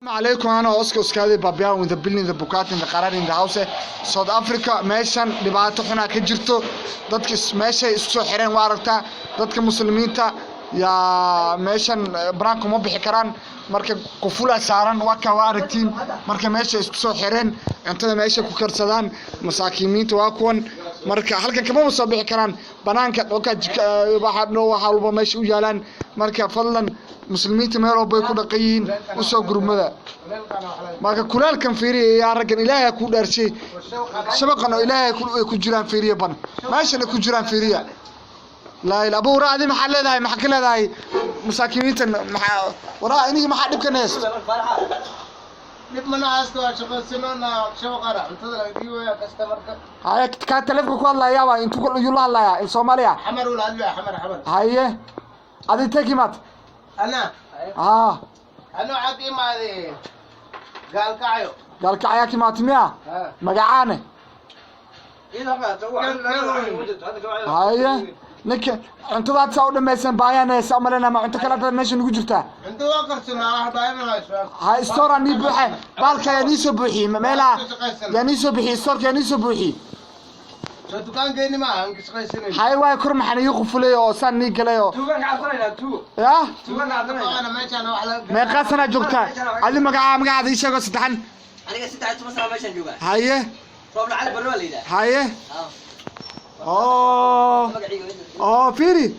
عليكم أنا أوسكا هذه babayao in the building the bukaat in the qarar in the house South Africa meeshan dhibaato xun ka jirto dadka meesha isku soo xireen waa aragtaa dadka muslimiinta ya meeshan branko ma bixi karaan marka qufula saaran waka waa aragtiin marka meesha isku soo xireen inta meesha ku karsadaan masaakiinta waa kuwan marka halkan kama soo bixi karaan banaanka waxa walba meesha u yaalaan marka fadlan muslimiinta meel walba ku dhaqayiin u soo gurmada marka kulaalkan fiiriye yaa ragan ilaahay ku dhaarshay shabaqan oo ilaahay ku jiraan fiiriye ban meesha ku jiraan fiiriye la ila abu raadi maxaa leedahay maxaa ka leedahay masaakiinta maxaa waraa inii maxaa dhibkan heest dib mana haasto shaqaysanaana shaqara cuntada laga diiwayo customerka hay ka telefoon ku hadlaya waa intuu ku yula hadlaya in Soomaaliya xamar wala hadlaya xamar haye adii takimat أنا عادي ما ذي قال كعيا كي ما تميا مقعانة هاي نك أنت ذات سعود مثلا بايان سأمرنا ما أنت كلا تمشي نقولته أنت واقرتنا بايان هاي ستورة نيبوحي بالك يا نيسو بوحي ملا يا نيسو بوحي ستور يا نيسو بوحي دكان جيني ما أنكش قيسين هاي واي كرم حنا يقفلي أو سان نيجليو توقع عطرنا تو يا توقع عطرنا أنا ما كان واحد ما قاسنا جوكتا علي مقعد يشجع ستحن أنا قصدي تعرف مثلا ما يشجعوا هاي طب على برا ولا لا هاي فيري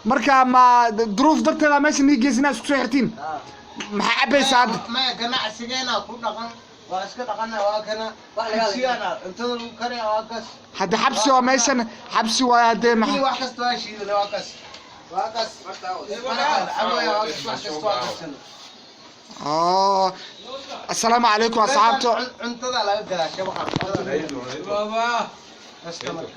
مركا ما ظروف دكتور ماشي نيجي ناس كسرتين ما حبي سعد ما كنا عسجينا كنا واسكت أنا واكنا سيانا انتظر كري واكس هذا حبسي وماشان حبسي وهذا ما واكس تواشي ولا واكس السلام عليكم أصحابته انتظر لا يقدر شباب